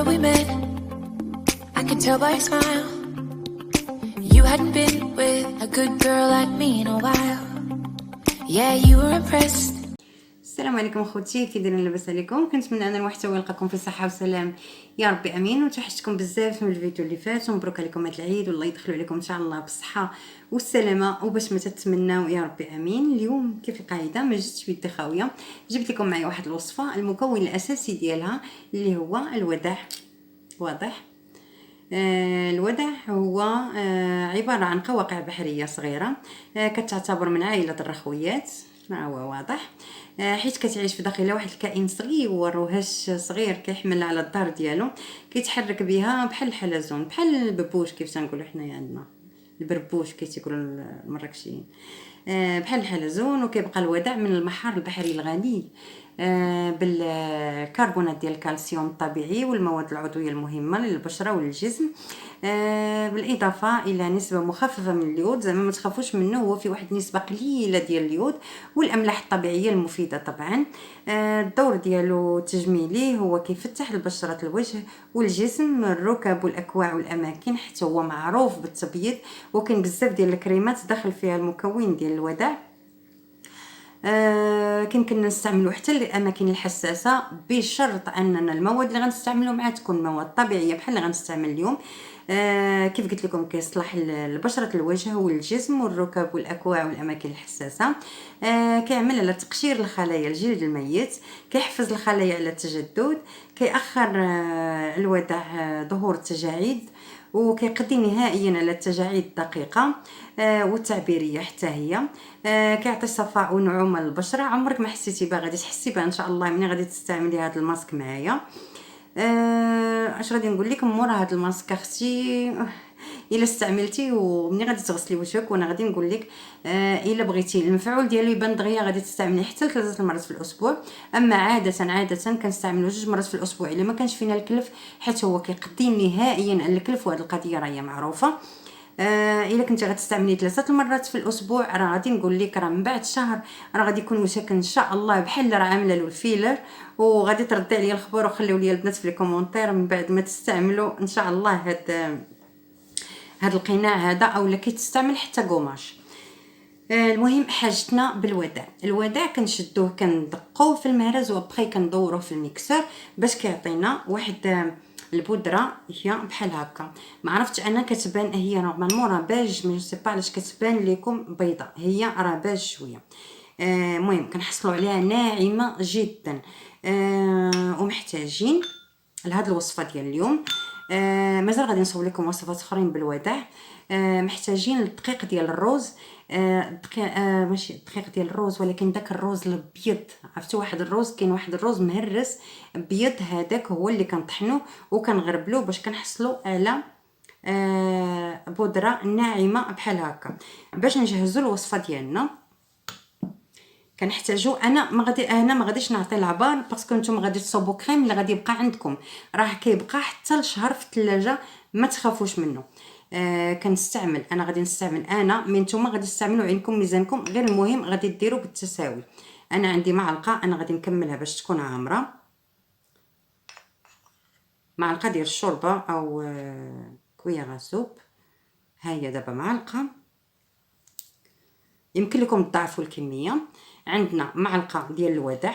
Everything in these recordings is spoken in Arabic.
summer we met, I can tell by your smile. You hadn't been with a good girl like me in a while. Yeah, you were impressed. السلام عليكم اخوتي، كي دايرين؟ لاباس عليكم؟ كنتمنى ان المحتوى يلقاكم في صحه وسلام يا ربي امين. وتوحشتكم بزاف من الفيديو اللي فات، ومبروك عليكم هذا العيد، والله يدخلوا عليكم ان شاء الله بالصحه والسلامه وباش ما تتمناو يا ربي امين. اليوم كيف القاعده ما جبتش بيدي خاويه، جبت لكم معايا واحد الوصفه المكون الاساسي ديالها اللي هو الوداع. واضح؟ الودع هو عبارة عن قواقع بحرية صغيرة، كتعتبر من عائلة الرخويات. ما هو واضح؟ حيت كتعيش في داخل واحد الكائن صغير وهش صغير كيحمل على الظهر ديالو، كيتحرك بها بحال الحلزون، بحال الببوش كيف تنقولوا حنايا عندنا البربوش كي تيقولوا المراكشيين، بحال الحلزون. وكيبقى الودع من المحار البحري الغني بالكربونات ديال الكالسيوم الطبيعي والمواد العضويه المهمه للبشره وللجسم، بالاضافه الى نسبه مخففه من اليود. زعما ما تخافوش منه، هو في واحد النسبه قليله ديال اليود والاملاح الطبيعيه المفيده طبعا. الدور ديالو التجميلي هو كيفتح البشره الوجه والجسم، الركب والاكواع والاماكن، حتى هو معروف بالتبييض، وكاين بزاف ديال الكريمات داخل فيها المكون ديال الوداع. كيمكن نستعملو حتى للاماكن الحساسه، بشرط اننا المواد اللي غنستعملو معاه تكون مواد طبيعيه بحال اللي غنستعمل اليوم. كيف قلت لكم كيصلح لبشره الوجه والجسم والركب والاكواع والاماكن الحساسه. كيعمل على تقشير الخلايا الجلد الميت، كيحفز الخلايا على التجدد، كيأخر الوداع ظهور التجاعيد، وكيقضي نهائيا على التجاعيد الدقيقه والتعبيريه حتى هي. كيعطي صفاء ونعومه للبشره، عمرك ما حسيتي بها غادي تحسي بها ان شاء الله ملي غادي تستعملي هذا الماسك معايا. اش غادي نقول لكم مورا هذا الماسك اختي؟ الا استعملتي ومني غادي تغسلي وجهك، وانا غادي نقول لك الا بغيتي المفعول ديالو يبان دغيا غادي تستعملي حتى 3 مرات في الاسبوع. اما عاده كنستعملو 2 مرات في الاسبوع الا ما كانش فينا الكلف، حيت هو كيقضي نهائيا على الكلف، وهذه القضيه راهي معروفه. الا كنتي غتستعملي 3 مرات في الاسبوع، راه غادي نقول لك راه من بعد شهر راه غادي يكون وجهك ان شاء الله بحال راه عامله له الفيلر. وغادي تردي عليا الخبر، وخليو لي البنات في لي كومونتير من بعد ما تستعملوا ان شاء الله هاد القناع هذا، اولا كيتستعمل حتى قماش. المهم حاجتنا بالوداع. الوداع كنشدوه كندقوه في المهرز، وابخي كندوروه في الميكسور باش كيعطينا واحد البودره هي بحال هكا. ما عرفتش انا كتبان هي نورمالمون راه باج، مي جو سي با علاش كتبان لكم بيضاء، هي راه باج شويه. المهم كنحصلوا عليها ناعمه جدا. ومحتاجين لهاد الوصفه ديال اليوم. مازال غادي نصور لكم وصفات اخرين بالوداع. محتاجين الدقيق ديال الروز، ماشي الدقيق ديال الروز ولكن داك الروز الابيض. عرفتوا واحد الروز، كاين واحد الروز مهرس ابيض، هذاك هو اللي كنطحنوه وكنغربلوه باش كنحصلوا على بودره ناعمه بحال هكا. باش نجهزوا الوصفه ديالنا كنحتاجو، انا ما غاديش نعطي العبار باسكو نتوما غادي تصوبوا كريم اللي غادي يبقى عندكم، راه كيبقى حتى لشهر في الثلاجه، ما تخافوش منه. كنستعمل انا غادي نستعمل انا، من نتوما غادي تستعملوا عينكم ميزانكم، غير المهم غادي ديروا بالتساوي. انا عندي معلقه، انا غادي نكملها باش تكون عامره، معلقه ديال الشوربه او كويا سوب. ها هي دابا معلقه، يمكن لكم تضاعفوا الكميه. عندنا معلقه ديال الوداع،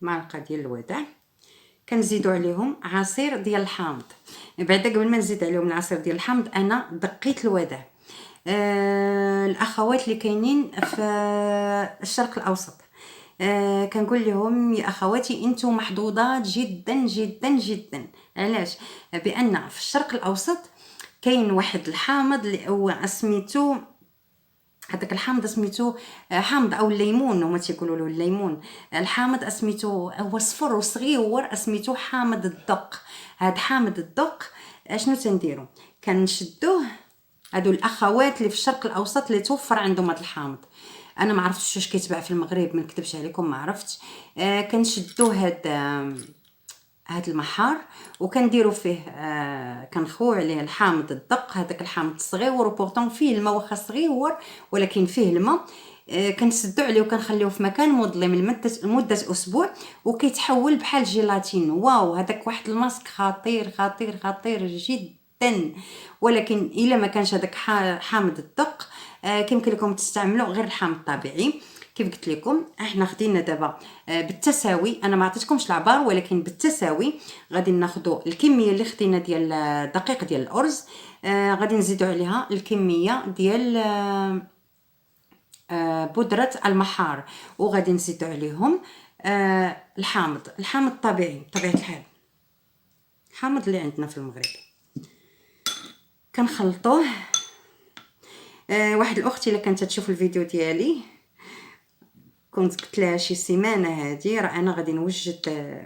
معلقه ديال الوداع. كنزيدوا عليهم عصير ديال الحامض. بعدا قبل ما نزيد عليهم العصير ديال الحامض انا دقيت الوداع. الاخوات اللي كاينين في الشرق الاوسط، كنقول لهم يا اخواتي انتم محظوظات جدا جدا جدا. علاش؟ بان في الشرق الاوسط كاين واحد الحامض اللي هو سميتو، هذاك الحامض سميتو حامض او الليمون، هما تيقولوا له الليمون. الحامض سميتو هو صفر وصغيور، سميتو حامض الدق. هاد حامض الدق اشنو تنديرو؟ كنشدوه. هادو الاخوات اللي في الشرق الاوسط اللي توفر عندهم هاد الحامض، انا ما عرفتش واش كيتباع في المغرب، ما نكذبش عليكم ما عرفتش. كنشدوه هاد المحار وكنديروا فيه كنخويو عليه الحامض الدق، هذاك الحامض الصغير وبورطون فيه الماء واخا صغيور ولكن فيه الماء. كنسدو عليه وكنخليوه في مكان مظلم لمده اسبوع وكيتحول بحال جيلاتين. واو هذاك واحد الماسك خطير خطير خطير جدا. ولكن الا ما كانش هذاك حامض الدق كيمكن لكم تستعملوا غير الحامض الطبيعي. كيف قلت لكم احنا خدينا دابا بالتساوي، انا ما عطيتكمش العبار ولكن بالتساوي غادي ناخذوا الكميه اللي خدينا ديال الدقيق ديال الارز، غادي نزيدوا عليها الكميه ديال بودره المحار، وغادي نزيدوا عليهم الحامض الطبيعي بطبيعه الحال، الحامض اللي عندنا في المغرب. كنخلطوه. واحد الاخت اللي كانت تشوف الفيديو ديالي كنت قلت لها شي سيمانه هذه راه انا غادي نوجد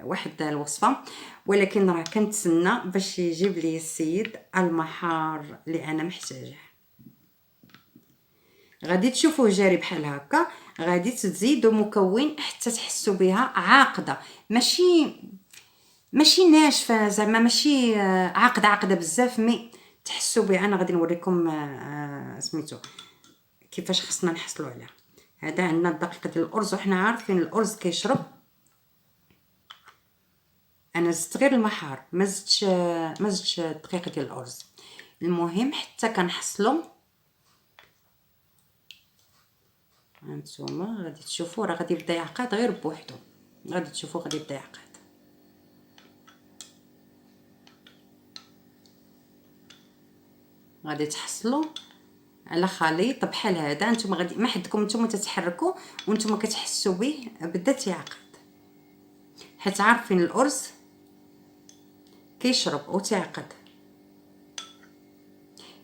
واحد الوصفه، ولكن راه كنتسنى باش يجيب لي السيد المحار اللي انا محتاجه. غادي تشوفوه جاري بحال هكا، غادي تزيدوا مكون حتى تحسوا بها عاقده، ماشي ناشفه زعما، ماشي عاقده بزاف، مي تحسوا بها. انا غادي نوريكم سميتو كيفاش خصنا نحصلوا عليها. هذا عندنا الدقيق ديال الارز وحنا عارفين الارز كيشرب. انا زدت غير المحار، ما زدتش الدقيق ديال الارز. المهم حتى كنحصلوا. هانتوما غادي تشوفوا راه غادي يبدا يعقد غير بوحدو، غادي تشوفوا غادي يبدا يعقد. غادي تحصلوا على خليط بحال هذا. نتوما غادي ما حدكم نتوما تتحركوا وانتوما كتحسوا به بدا تيعقد، حيت عارفين الارز كيشرب وتيعقد.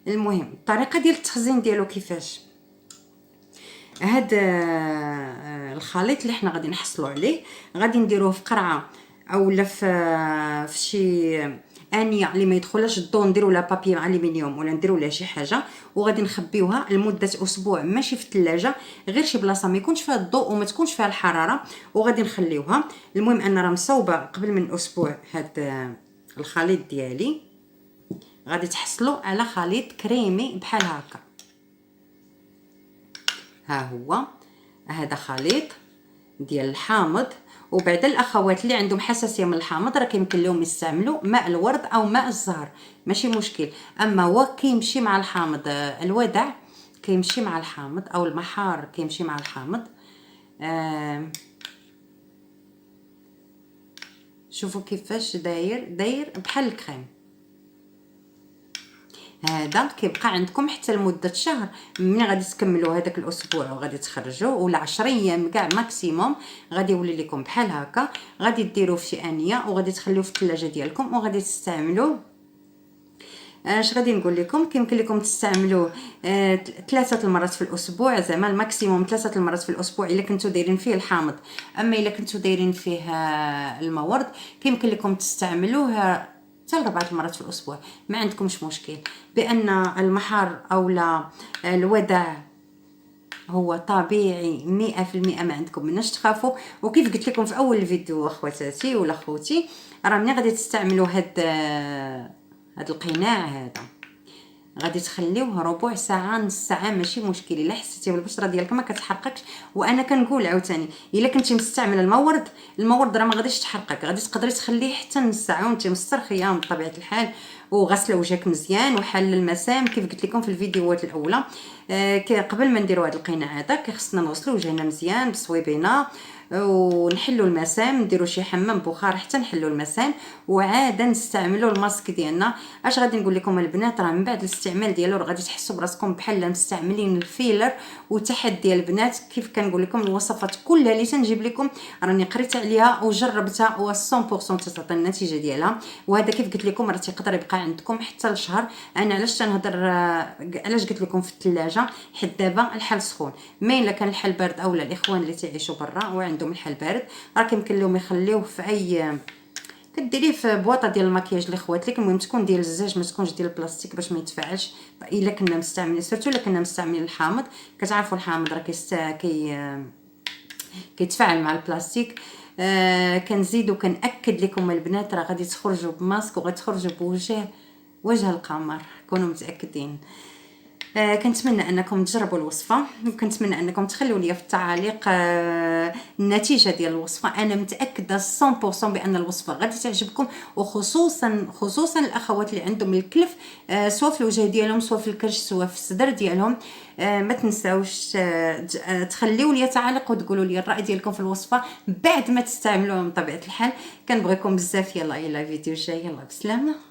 المهم الطريقه ديال التخزين ديالو كيفاش. هاد الخليط اللي حنا غادي نحصلوا عليه غادي نديروه في قرعه اولا في شي انيه اللي ما يدخلش الضوء، نديروا لها بابي الومنيوم ولا نديروا لها شي حاجه، وغادي نخبيوها لمده اسبوع، ماشي في الثلاجه، غير شي بلاصه ما يكونش فيها الضوء وما تكونش فيها الحراره، وغادي نخليوها. المهم انا راه مصوبه قبل من اسبوع هاد الخليط ديالي. غادي تحصلوا على خليط كريمي بحال هكا. ها هو هذا خليط ديال الحامض. وبعد الاخوات اللي عندهم حساسيه من الحامض راه كيمكن لهم يستعملوا ماء الورد او ماء الزهر، ماشي مشكل. اما هو كيمشي مع الحامض، الودع كيمشي مع الحامض او المحار كيمشي مع الحامض. شوفوا كيفاش داير بحال الكريم. هذا كيبقى عندكم حتى لمده شهر. ملي غادي تكملوا هذاك الاسبوع وغادي تخرجوا ولا 10 ايام كاع ماكسيموم، غادي يولي لكم بحال هكا. غادي ديروه في شي انيه وغادي تخليوه في الثلاجه ديالكم وغادي تستعملوه. اش غادي نقول لكم، كيمكن لكم تستعملوه 3 المرات في الاسبوع، زعما الماكسيموم 3 المرات في الاسبوع الا كنتو دايرين فيه الحامض. اما الا كنتو دايرين فيه المورد كيمكن لكم تستعملوه حتى 4 مرات في الاسبوع، ما عندكمش مشكل. بان المحار اولا الودع هو طبيعي 100%، ما عندكم مناش تخافوا. وكيف قلت لكم في اول الفيديو اخواتاتي ولا خوتي، راه ملي غادي تستعملوا هاد القناع هذا غادي تخليوه ربع ساعه نص ساعه، ماشي مشكل. الا حسيتي بالبشره ديالك ما كتحرقكش، وانا كنقول عاوتاني الا كنتي مستعمل المورد راه ما غاديش تحرقك، غادي تقدري تخليه حتى نص ساعه وانت مسترخيه بطبيعه الحال، وغسله وجهك مزيان وحل المسام كيف قلت لكم في الفيديوهات الاولى. قبل ما نديروا هذا القناع هذا كيخصنا نغسلوا وجهنا مزيان بصويبينا ونحلوا المسام، نديروا شي حمام بخار حتى نحلوا المسام، وعاده نستعملوا الماسك ديالنا. اش غادي نقول لكم البنات، راه من بعد الاستعمال ديالو غادي تحسوا براسكم بحال مستعملين الفيلر. وتحت ديال البنات كيف كنقول لكم الوصفات كلها اللي تنجيب لكم راني قريت عليها وجربتها و 100% تعطي النتيجه ديالها. وهذا كيف قلت لكم راه تيقدر يبقى عندكم حتى لشهر. انا علاش تنهضر، علاش قلت لكم في الثلاجه، حيت دابا الحال سخون. ما الا كان الحال بارد اولا الاخوان اللي تعيشوا برا وعندهم الحال بارد راه كيمكن لهم يخليوه في اي، كديريه في بواطه ديال المكياج الاخوات لك. المهم تكون ديال الزاج ما تكونش ديال البلاستيك باش ما يتفاعلش. الا كنا مستعملين سيرتو الا كنا مستعملين الحامض، كتعرفوا الحامض راه كيتفاعل مع البلاستيك. كنزيد وكنأكد لكم البنات راه غادي تخرجوا بماسك وغتخرجوا وجه القمر، كونوا متاكدين. كنتمنى انكم تجربوا الوصفه، وكنتمنى انكم تخلوا لي في التعاليق النتيجه ديال الوصفه. انا متاكده 100% بان الوصفه غادي تعجبكم، وخصوصا الاخوات اللي عندهم الكلف سواء في الوجه ديالهم سواء في الكرش سواء في الصدر ديالهم. ما تنساوش تخليوا لي تعاليق وتقولوا لي الراي ديالكم في الوصفه بعد ما تستعملوها. من طبيعه الحال كنبغيكم بزاف. يلا الى فيديو جاي، يلا بسلامه.